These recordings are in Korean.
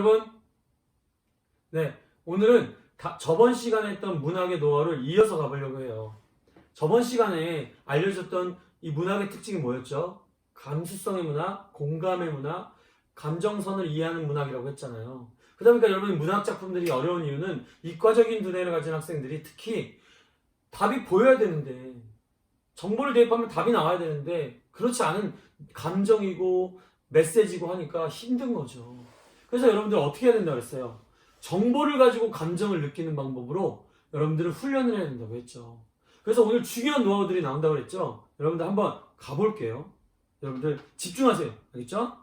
여러분? 네, 오늘은 저번 시간에 했던 문학의 노하우를 이어서 가보려고 해요. 저번 시간에 알려줬던 이 문학의 특징이 뭐였죠? 감수성의 문학, 공감의 문학, 감정선을 이해하는 문학이라고 했잖아요. 그러다 보니까 여러분 문학 작품들이 어려운 이유는 이과적인 두뇌를 가진 학생들이 특히 답이 보여야 되는데 정보를 대입하면 답이 나와야 되는데 그렇지 않은 감정이고 메시지고 하니까 힘든 거죠. 그래서 여러분들 어떻게 해야 된다고 했어요? 정보를 가지고 감정을 느끼는 방법으로 여러분들은 훈련을 해야 된다고 했죠. 그래서 오늘 중요한 노하우들이 나온다고 했죠. 여러분들 한번 가볼게요. 여러분들 집중하세요. 알겠죠?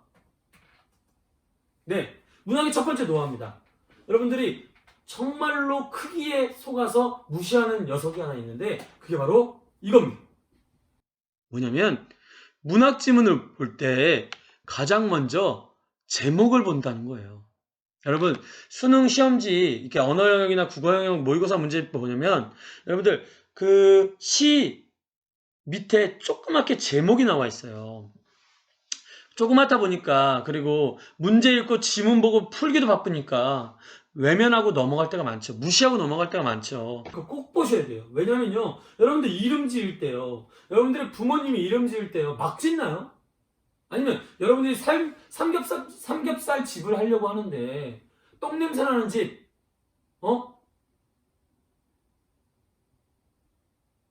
네, 문학의 첫 번째 노하우입니다. 여러분들이 정말로 크기에 속아서 무시하는 녀석이 하나 있는데 그게 바로 이겁니다. 뭐냐면 문학 지문을 볼 때 가장 먼저 제목을 본다는 거예요. 여러분 수능 시험지 이렇게 언어 영역이나 국어 영역 모의고사 문제 뭐냐면 여러분들 그 시 밑에 조그맣게 제목이 나와 있어요. 조그맣다 보니까 그리고 문제 읽고 지문 보고 풀기도 바쁘니까 외면하고 넘어갈 때가 많죠. 무시하고 넘어갈 때가 많죠. 꼭 보셔야 돼요. 왜냐면요. 여러분들 이름 지을 때요. 여러분들의 부모님이 이름 지을 때요. 막 짓나요? 아니면 여러분들이 삼겹살 집을 하려고 하는데 똥냄새 나는 집,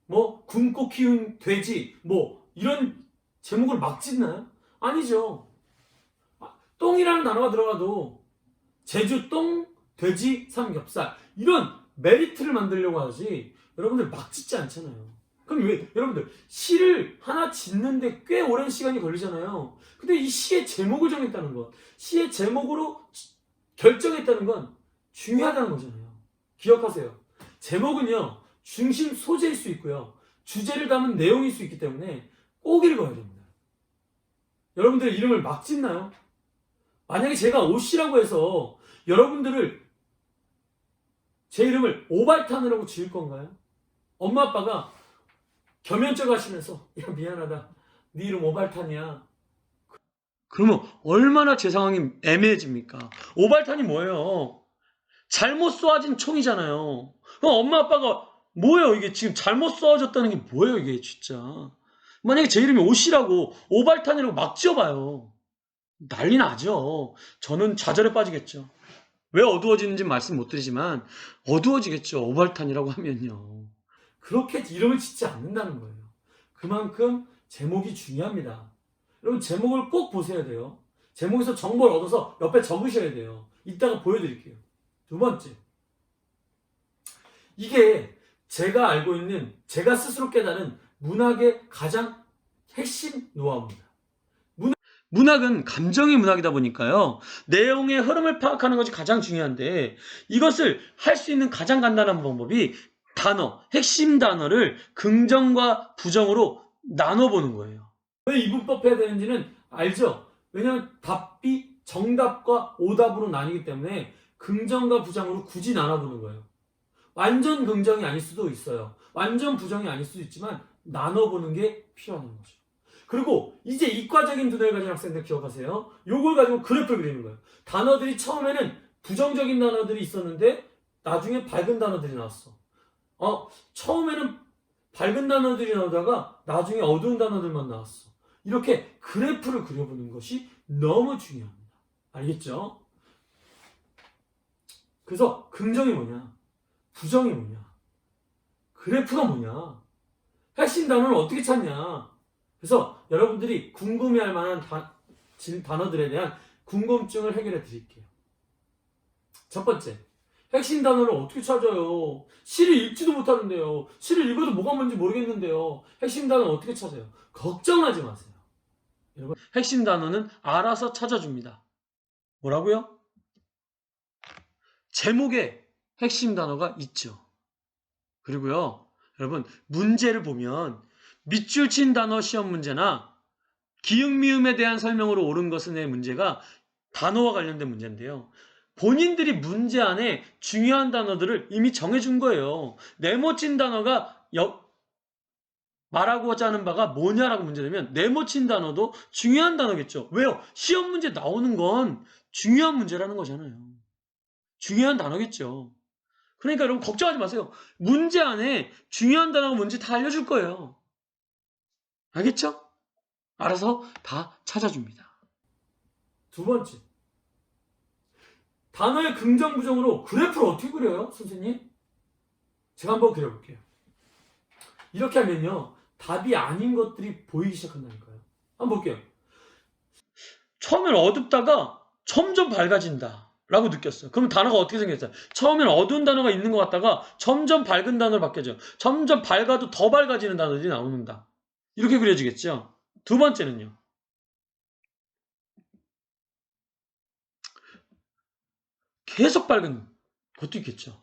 뭐 굶고 키운 돼지, 뭐 이런 제목을 막 짓나요? 아니죠. 똥이라는 단어가 들어가도 제주 똥, 돼지, 삼겹살 이런 메리트를 만들려고 하지 여러분들 막 짓지 않잖아요. 그럼 왜 여러분들 시를 하나 짓는데 꽤 오랜 시간이 걸리잖아요. 근데 이 시의 제목을 정했다는 것, 시의 제목으로 결정했다는 건 중요하다는 거잖아요. 기억하세요. 제목은요 중심 소재일 수 있고요 주제를 담은 내용일 수 있기 때문에 꼭 읽어야 됩니다. 여러분들 이름을 막 짓나요? 만약에 제가 오씨라고 해서 여러분들을 제 이름을 오발탄이라고 지을 건가요? 엄마 아빠가 겸연쩍 하시면서 야 미안하다 네 이름 오발탄이야. 그러면 얼마나 제 상황이 애매해집니까? 오발탄이 뭐예요? 잘못 쏘아진 총이잖아요. 그럼 엄마 아빠가 뭐예요 이게 지금 잘못 쏘아졌다는 게 뭐예요 이게 진짜. 만약에 제 이름이 오씨라고 오발탄이라고 막 지어봐요. 난리 나죠. 저는 좌절에 빠지겠죠. 왜 어두워지는지 말씀 못 드리지만 어두워지겠죠. 오발탄이라고 하면요. 그렇게 이름을 짓지 않는다는 거예요. 그만큼 제목이 중요합니다. 여러분 제목을 꼭 보셔야 돼요. 제목에서 정보를 얻어서 옆에 적으셔야 돼요. 이따가 보여드릴게요. 두 번째, 이게 제가 알고 있는 제가 스스로 깨달은 문학의 가장 핵심 노하우입니다. 문학은 감정의 문학이다 보니까요. 내용의 흐름을 파악하는 것이 가장 중요한데 이것을 할 수 있는 가장 간단한 방법이 단어, 핵심 단어를 긍정과 부정으로 나눠보는 거예요. 왜 이분법 해야 되는지는 알죠? 왜냐하면 답이 정답과 오답으로 나뉘기 때문에 긍정과 부정으로 굳이 나눠보는 거예요. 완전 긍정이 아닐 수도 있어요. 완전 부정이 아닐 수도 있지만 나눠보는 게 필요한 거죠. 그리고 이제 이과적인 두뇌를 가진 학생들 기억하세요. 요걸 가지고 그래프를 그리는 거예요. 단어들이 처음에는 부정적인 단어들이 있었는데 나중에 밝은 단어들이 나왔어. 처음에는 밝은 단어들이 나오다가 나중에 어두운 단어들만 나왔어. 이렇게 그래프를 그려보는 것이 너무 중요합니다. 알겠죠? 그래서 긍정이 뭐냐? 부정이 뭐냐? 그래프가 뭐냐? 핵심 단어를 어떻게 찾냐? 그래서 여러분들이 궁금해할 만한 단어들에 대한 궁금증을 해결해 드릴게요. 첫 번째, 핵심 단어를 어떻게 찾아요? 시를 읽지도 못하는데요. 시를 읽어도 뭐가 뭔지 모르겠는데요. 핵심 단어를 어떻게 찾아요? 걱정하지 마세요. 여러분, 핵심 단어는 알아서 찾아줍니다. 뭐라고요? 제목에 핵심 단어가 있죠. 그리고요, 여러분, 문제를 보면 밑줄 친 단어 시험 문제나 기역 미음에 대한 설명으로 옳은 것은의 문제가 단어와 관련된 문제인데요. 본인들이 문제 안에 중요한 단어들을 이미 정해준 거예요. 네모친 단어가 말하고자 하는 바가 뭐냐라고 문제 내면 네모친 단어도 중요한 단어겠죠. 왜요? 시험 문제 나오는 건 중요한 문제라는 거잖아요. 중요한 단어겠죠. 그러니까 여러분 걱정하지 마세요. 문제 안에 중요한 단어가 뭔지 다 알려줄 거예요. 알겠죠? 알아서 다 찾아줍니다. 두 번째, 단어의 긍정, 부정으로 그래프를 어떻게 그려요, 선생님? 제가 한번 그려볼게요. 이렇게 하면요, 답이 아닌 것들이 보이기 시작한다니까요. 한번 볼게요. 처음엔 어둡다가 점점 밝아진다 라고 느꼈어요. 그럼 단어가 어떻게 생겼어요? 처음엔 어두운 단어가 있는 것 같다가 점점 밝은 단어로 바뀌어져요. 점점 밝아도 더 밝아지는 단어들이 나오는다. 이렇게 그려지겠죠? 두 번째는요. 계속 밝은 것도 있겠죠.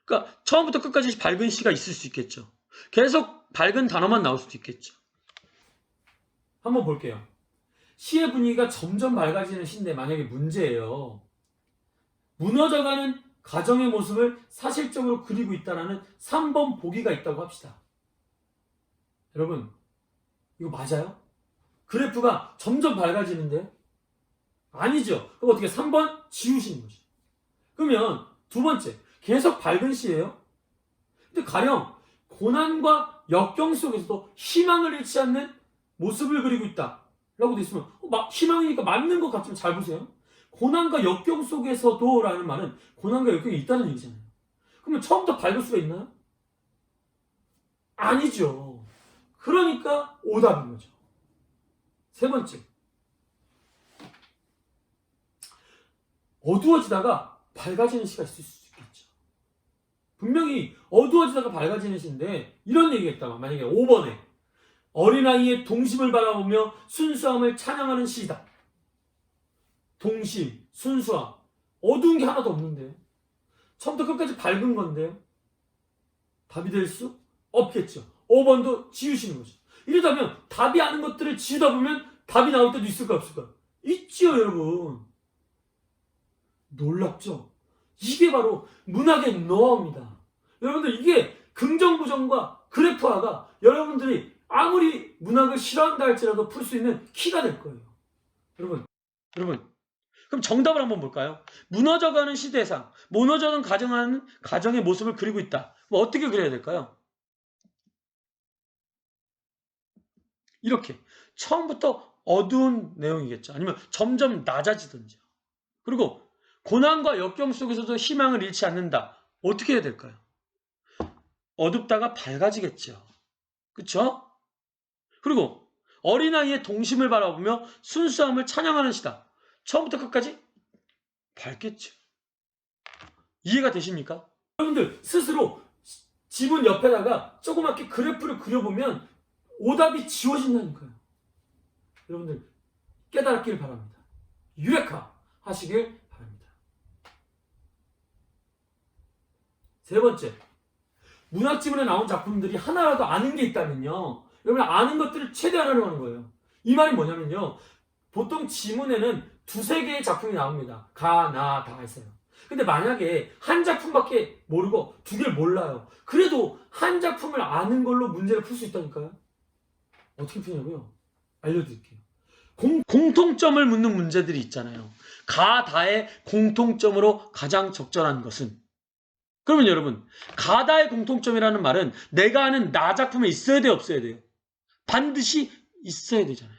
그러니까 처음부터 끝까지 밝은 시가 있을 수 있겠죠. 계속 밝은 단어만 나올 수도 있겠죠. 한번 볼게요. 시의 분위기가 점점 밝아지는 시인데 만약에 문제예요. 무너져가는 가정의 모습을 사실적으로 그리고 있다는 3번 보기가 있다고 합시다. 여러분, 이거 맞아요? 그래프가 점점 밝아지는데? 아니죠. 그럼 어떻게 3번 지우시는 거죠. 그러면 두 번째, 계속 밝은 시예요. 근데 가령 고난과 역경 속에서도 희망을 잃지 않는 모습을 그리고 있다 라고 돼 있으면 희망이니까 맞는 것 같지만 잘 보세요. 고난과 역경 속에서도 라는 말은 고난과 역경이 있다는 얘기잖아요. 그러면 처음부터 밝을 수가 있나요? 아니죠. 그러니까 오답인 거죠. 세 번째, 어두워지다가 밝아지는 시가 있을 수 있겠죠. 분명히 어두워지다가 밝아지는 시인데 이런 얘기가 있다. 만약에 5번에 어린아이의 동심을 바라보며 순수함을 찬양하는 시이다. 동심, 순수함, 어두운 게 하나도 없는데 처음부터 끝까지 밝은 건데 답이 될 수 없겠죠. 5번도 지우시는 거죠. 이러다면 답이 아닌 것들을 지우다 보면 답이 나올 때도 있을까 없을까? 있지요, 여러분. 놀랍죠? 이게 바로 문학의 노하우입니다. 여러분들, 이게 긍정부정과 그래프화가 여러분들이 아무리 문학을 싫어한다 할지라도 풀 수 있는 키가 될 거예요. 여러분, 그럼 정답을 한번 볼까요? 무너져가는 시대상, 무너져가는 가정의 모습을 그리고 있다. 뭐 어떻게 그려야 될까요? 이렇게 처음부터 어두운 내용이겠죠. 아니면 점점 낮아지든지. 그리고 고난과 역경 속에서도 희망을 잃지 않는다. 어떻게 해야 될까요? 어둡다가 밝아지겠죠. 그쵸? 그리고 어린아이의 동심을 바라보며 순수함을 찬양하는 시다. 처음부터 끝까지 밝겠죠. 이해가 되십니까? 여러분들 스스로 지문 옆에다가 조그맣게 그래프를 그려보면 오답이 지워진다니까요. 여러분들 깨달았길 바랍니다. 유레카 하시길 바랍니다. 세 번째, 문학 지문에 나온 작품들이 하나라도 아는 게 있다면요, 여러분 아는 것들을 최대한 하려는 거예요. 이 말이 뭐냐면요, 보통 지문에는 두세 개의 작품이 나옵니다. 가, 나, 다 있어요. 근데 만약에 한 작품밖에 모르고 두 개를 몰라요. 그래도 한 작품을 아는 걸로 문제를 풀 수 있다니까요. 어떻게 푸냐고요? 알려드릴게요. 공통점을 묻는 문제들이 있잖아요. 가, 다의 공통점으로 가장 적절한 것은? 그러면 여러분, 가, 다의 공통점이라는 말은 내가 아는 나 작품에 있어야 돼요, 없어야 돼요? 반드시 있어야 되잖아요.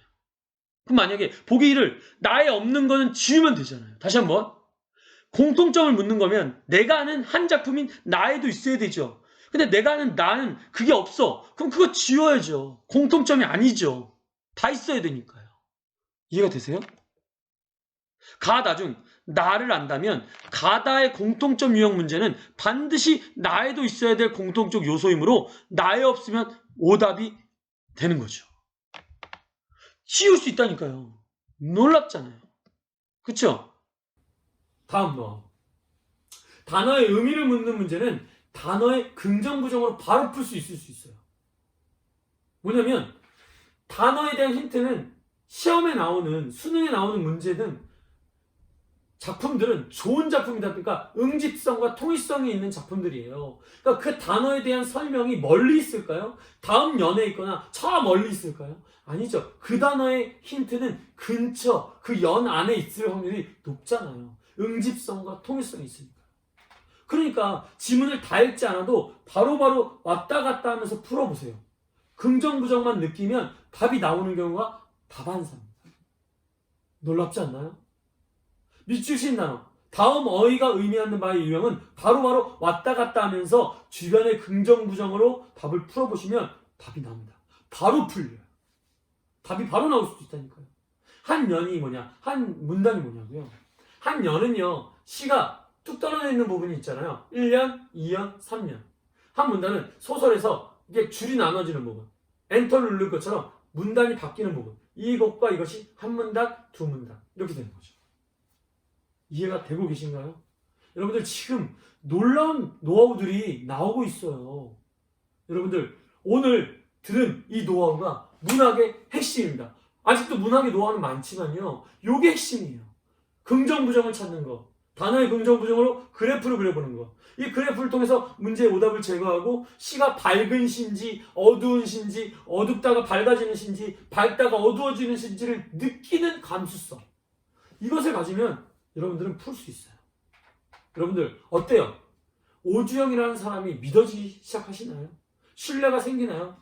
그럼 만약에 보기 1을 나에 없는 거는 지우면 되잖아요. 다시 한번. 공통점을 묻는 거면 내가 아는 한 작품인 나에도 있어야 되죠. 근데 내가 아는 나는 그게 없어. 그럼 그거 지워야죠. 공통점이 아니죠. 다 있어야 되니까요. 이해가 되세요? 가다 중 나를 안다면 가다의 공통점 유형 문제는 반드시 나에도 있어야 될 공통적 요소이므로 나에 없으면 오답이 되는 거죠. 지울 수 있다니까요. 놀랍잖아요. 그쵸? 다음 단어의 의미를 묻는 문제는 단어의 긍정, 부정으로 바로 풀 수 있을 수 있어요. 뭐냐면 단어에 대한 힌트는 시험에 나오는, 수능에 나오는 문제는 작품들은 좋은 작품이다 보니까 응집성과 통일성이 있는 작품들이에요. 그러니까 그 단어에 대한 설명이 멀리 있을까요? 다음 연에 있거나 저 멀리 있을까요? 아니죠. 그 단어의 힌트는 근처, 그 연 안에 있을 확률이 높잖아요. 응집성과 통일성이 있으니까. 그러니까 지문을 다 읽지 않아도 바로바로 왔다 갔다 하면서 풀어보세요. 긍정부정만 느끼면 답이 나오는 경우가 다반사입니다. 놀랍지 않나요? 밑줄신 단어, 다음 어휘가 의미하는 바의 유형은 바로바로 왔다 갔다 하면서 주변의 긍정부정으로 답을 풀어보시면 답이 나옵니다. 바로 풀려요. 답이 바로 나올 수도 있다니까요. 한 연이 뭐냐, 한 문단이 뭐냐고요. 한 연은요, 시가 뚝 떨어져 있는 부분이 있잖아요. 1년, 2년, 3년. 한 문단은 소설에서 이게 줄이 나눠지는 부분, 엔터를 누를 것처럼 문단이 바뀌는 부분, 이것과 이것이 한 문단, 두 문단 이렇게 되는 거죠. 이해가 되고 계신가요? 여러분들 지금 놀라운 노하우들이 나오고 있어요. 여러분들 오늘 들은 이 노하우가 문학의 핵심입니다. 아직도 문학의 노하우는 많지만요. 요게 핵심이에요. 긍정부정을 찾는 거. 단어의 긍정부정으로 그래프를 그려보는 거. 이 그래프를 통해서 문제의 오답을 제거하고 시가 밝은 신지 어두운 신지 어둡다가 밝아지는 신지 밝다가 어두워지는 신지를 느끼는 감수성. 이것을 가지면 여러분들은 풀 수 있어요. 여러분들 어때요? 오주영이라는 사람이 믿어지기 시작하시나요? 신뢰가 생기나요?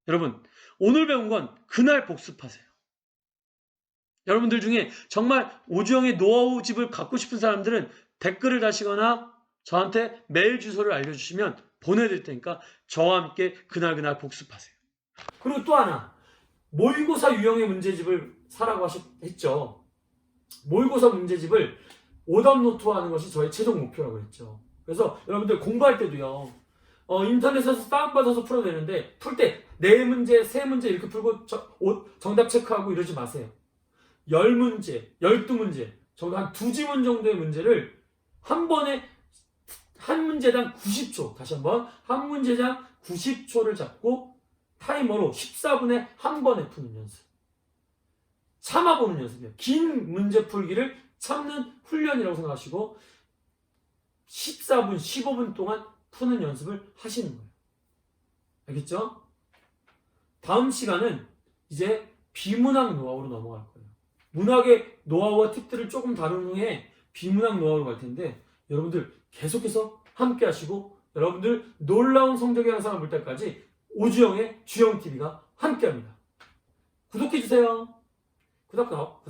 여러분, 오늘 배운 건 그날 복습하세요. 여러분들 중에 정말 오주영의 노하우 집을 갖고 싶은 사람들은 댓글을 다시거나 저한테 메일 주소를 알려주시면 보내드릴 테니까 저와 함께 그날 복습하세요. 그리고 또 하나, 모의고사 유형의 문제집을 사라고 했죠. 모의고사 문제집을 오답 노트화하는 것이 저의 최종 목표라고 했죠. 그래서 여러분들 공부할 때도요, 인터넷에서 다운받아서 풀어야 되는데 풀 때 4문제, 3문제 이렇게 풀고 정답 체크하고 이러지 마세요. 10문제, 12문제, 정도 한 2지문 정도의 문제를 한 번에 한 문제당 90초, 다시 한번 한 문제당 90초를 잡고 타이머로 14분에 한 번에 푸는 연습. 참아보는 연습이에요. 긴 문제 풀기를 참는 훈련이라고 생각하시고 14분, 15분 동안 푸는 연습을 하시는 거예요. 알겠죠? 다음 시간은 이제 비문학 노하우로 넘어갈 거예요. 문학의 노하우와 팁들을 조금 다룬 후에 비문학 노하우로 갈 텐데 여러분들 계속해서 함께 하시고 여러분들 놀라운 성적의 향상을 볼 때까지 오주영의 주영TV가 함께 합니다. 구독해주세요. 구독.